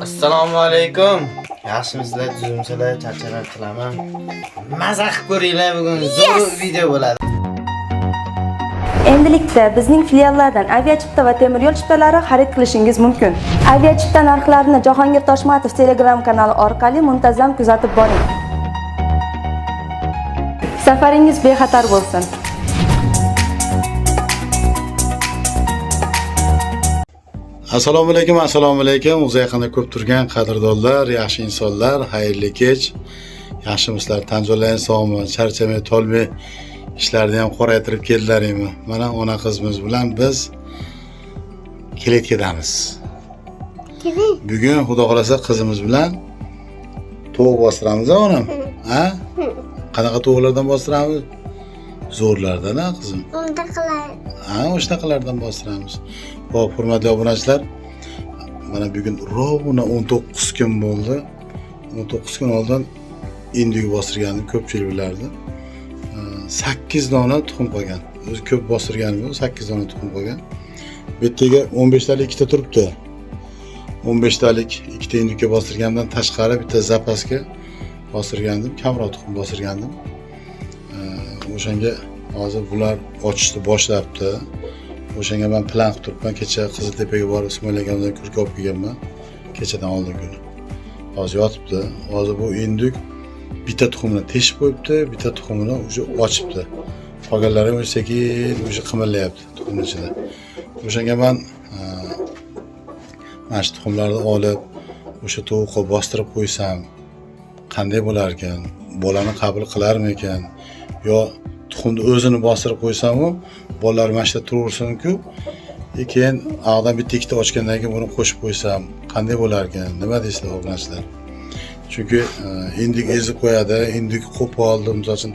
Assalomu alaykum. Yaxshimisizlar, tuzumsizlar, charchalar qilaman. Maza qilib ko'ringlar, bugun zo'r video bo'ladi. Endilikda bizning filiallardan aviachipta va temir yo'l chiptalari xarid qilishingiz mumkin. Aviachipta narxlarini Jahongir Toshmatov Telegram kanali orqali muntazam kuzatib boring. Safaringiz bexatar bo'lsin. Assalomu alaykum. O'zi yaqinda ko'p turgan qadrdonlar, yaxshi insonlar, xayrli kech. Yaxshimisizlar? Tanjollaring sog'mi? Charchamay, tolmay ishlarni ham qoraytirib keldilaringmi? Mana ona qizimiz bilan biz Keletkedamiz. Bugun xudo xolasa qizimiz bilan tovuq bostiramiz, onam. Ha? Qanaqa tovuqlardan bostiramiz? Zo'rlardan, ha, qizim. Ha, o'shanaqalardan bostiramiz. Xo'p, hurmatli obunachilar, mana bugun rovna 19 kun bo'ldi. 19 kun oldin indiga bostirgandim, ko'pchilik bilardi. 8 dona tuxum qolgan. O'zi ko'p bostirganim yo'q, 8 dona tuxum qolgan. Bu yerga 15 talik ikkita turibdi. 15 talik ikkita indikka bostirgandan tashqari bitta zapasga bostirgandim, kamroq tuxum bostirgandim. O'shanga hozir bular ochishni boshlabdi. O'shanga men plan qilib turibman. Kecha Qiziltepaga borib Ismoil akamdan kurka olib kelganman. Kechadan oldin kuni. Hozir yotibdi. Hozir bu indik bitta tuxumini teshib qo'yibdi, bitta tuxumini o'sha ochibdi. Qolganlari o'sha sekin o'sha qimirlayapti tuxumning ichida. O'shanga men mana shu tuxumlarni olib o'sha tovuqqa bostirib qo'ysam qanday bo'lar ekan? Bolani qabul qilarmi ekan? Yo tuxumni o'zini bostirib qo'ysam-ku, bolalar mana shu turaversin-ku, keyin og'dan bitta ikkita ochgandan keyin buni qo'shib qo'ysam qanday bo'lar ekan? Nima deysizlar obunachilar? Chunki indik ezib qo'yadi, indik qo'pol, misol uchun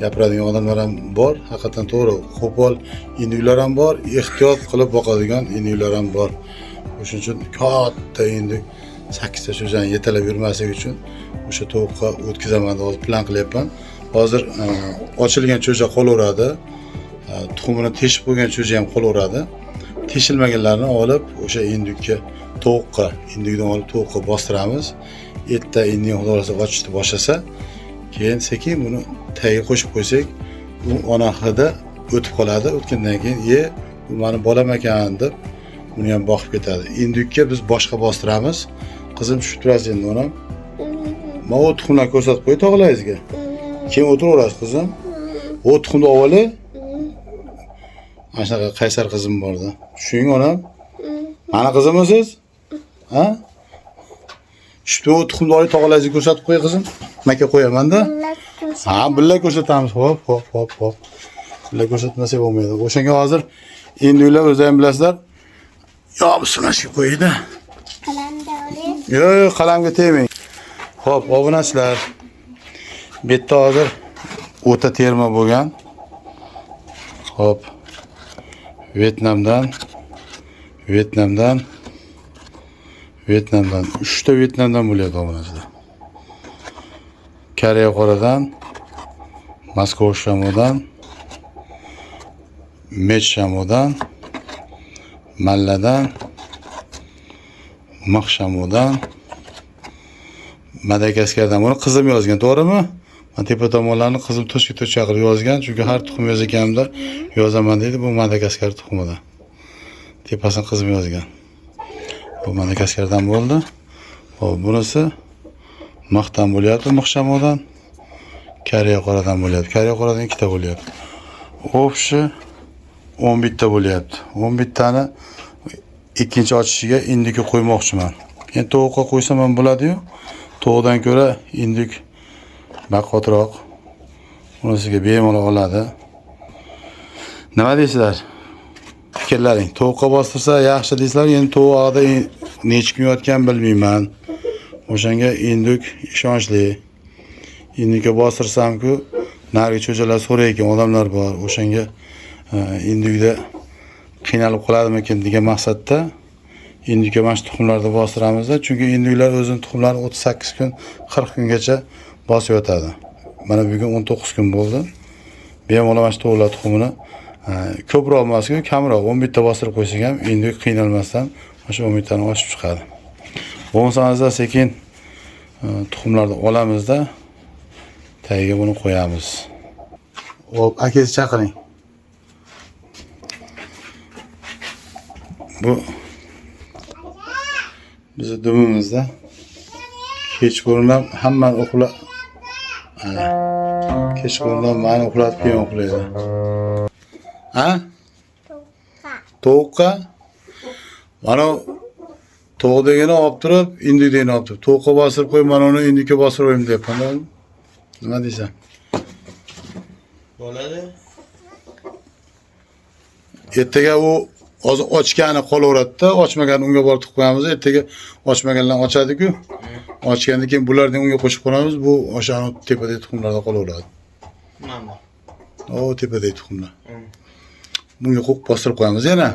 gapiradigan odamlar ham bor, haqiqatan to'g'ri. Qo'pol indiklar ham bor, ehtiyot qilib boqadigan indiklar ham bor. O'shuning uchun katta indik 8 ta cho'jani yetalab yurmasligi uchun o'sha tovuqqa o'tkazaman deb hozir plan qilyapman. Hozir ochilgan cho'ja qolaveradi. Tuxumini teshib qo'ygan cho'ja ham qolaveradi. Teshilmaganlarni olib o'sha indikka tovuqqa, indikdan olib tovuqqa bostiramiz. Erta indikni xudo xolasa ochishni boshlasa, keyin sekin buni tagiga qo'shib qo'ysak, u ona hidi o'tib qoladi. O'tgandan keyin, bu meni bolam ekan deb uni ham boqib ketadi. Indikka biz boshqa bostiramiz. Qizim tushib turasiz endi onam. Men o tuxumlarni ko'rsatib qo'y tog'laringizga. Keyin o'tiraverasiz qizim. O tuxumni olib mana shunaqa qaysar qizim borda. Tushuning onam? Mana qizimisiz? Ha? Shu tuxumni olib tog'laringizga ko'rsatib qo'y qizim. Maka qo'yaman-da. Ha, birga ko'rsatamiz. Hop. Birga ko'rsatmasak bo'lmaydi. O'shanga hozir indiklar o'zi ham bilasizlar. Yo, bismillah qo'ydi. Qalamga oling. Yo'q, qalamga tegmang. Xo'p, obunachilar. Bu yerda hozir o'ta terma bo'lgan. Xo'p. Vyetnamdan 3 ta Vyetnamdan bo'lyapti obunachilar. Koreya qoradan, Moskva shamodan, Mech shamodan, Malladan, Mix shamodan, Madagaskardan. Buni qizim yozgan, to'g'rimi? Men tepa tomonlarni qizim to'shga qilib yozgan, chunki har tuxum yozaganimda yozaman deydi, bu Madagaskar tuxumidan. Tepasini qizim yozgan. Bu Madagaskardan bo'ldi. Xo'p, bunisi Mixdan bo'lyapti, Mix shamodan, Koreya qoradan bo'lyapti. Koreya qoradan ikkita bo'lyapti. O'pshi 11 ta bo'lyapti. 11 tani ikkinchi ochishiga indikka qo'ymoqchiman. Endi tovuqqa qo'ysam ham bo'ladi-yu. Tovuqdan ko'ra indik baqotroq. Unisiga bemalol oladi. Nima deysizlar? Fikrlaring. Tovuqqa bostirsa yaxshi deysizlar, endi tovuqda necha kun yotgan bilmayman. O'shanga indik ishonchli. Indikka bostirsam-ku, nariga cho'jalar so'rayotgan odamlar bor. O'shanga indikda qiynalib qoladimikin degan maqsadda indikka mana shu tuxumlarni bostiramiz-da, chunki indiklar o'zining tuxumlarini 38 kun, 40 kungacha bosib yotadi. Mana bugun 19 kun bo'ldi. Bemalol mana shu tovuqlar tuxumini ko'proq emas-ku, kamroq 11 ta bostirib qo'ysak ham indik qiynalmasdan mana shu 11 tani ochib chiqadi. Bo'lmasanizda sekin tuxumlarni olamizda tagiga buni qo'yamiz. Hop, akangizni chaqiring. Bu bizni dumimizda kechqurundan hammani uxlab kechqurundan meni uxlatib keyin uxlaydi. Ha? Tovuqqa? Mana tovuq degani olib turib, indik degani olib turib, tovuqqa bostirib qo'y, mana uni indikka bostirib qo'yim deyapman. Nima deysan? Bo'ladi. Ertaga u hozir ochgani qolaveradi-da, ochmagan unga borib tiqib qo'yamiz. Ertaga ochmaganlar ochadi-ku. Ochgandan keyin bularni unga qo'shib qo'yamiz. Bu o'shani tepadagi tuxumlarda qolaveradi. Mana. O, tepadagi tuxumlar. Bunga qo'yib bostirib qo'yamiz yana.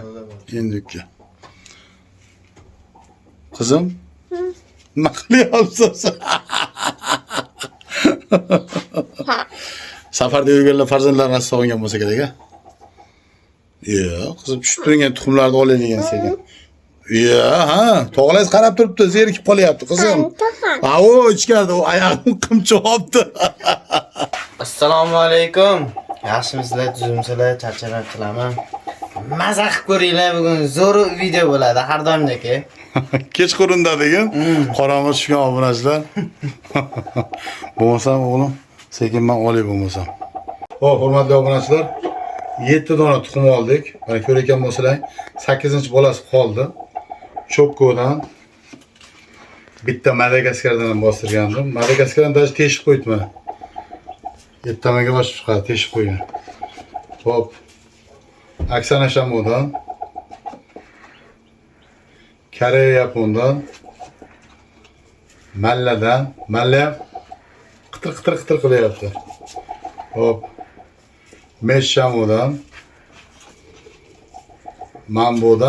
Indikka. Qizim? Nima qilyapsiz? Safarda yurganlar farzandlarini sog'ingan bo'lsa kerak-a? Yo'q, qizim tushib turgan tuxumlarni oladigan sekin. Ha, tog'laringiz qarab turibdi, zerikib qolyapti qizim. Ha, u ichkarida u oyog'im qimchoqdi. Assalomu alaykum. Yaxshimisizlar, tuzimsizlar, charchalar qilaman. Maza qilib ko'ringlar, bugun zo'r video bo'ladi, har doimdek. Kechqurunda degan qorong'i tushgan obunachilar. Bo'lmasam o'g'lim, sekin men olay bo'lmasam. Xo'p, hurmatli obunachilar, 7 dona tuxum oldik. Mana ko'rayotgan bo'lsanglar, 8-bolasi qoldi. Chopkodan bitta Madagaskardan ham bostirgandim. Madagaskardan даже teshib qo'ydi mana. 7 tamaga boshib chiqadi, teshib qo'ygan. Xo'p. Aksana Shamodan, Koreya Yapondan, Malladan, Malla qitir qilyapti. Hop. Mesh Shamodan, Mambodan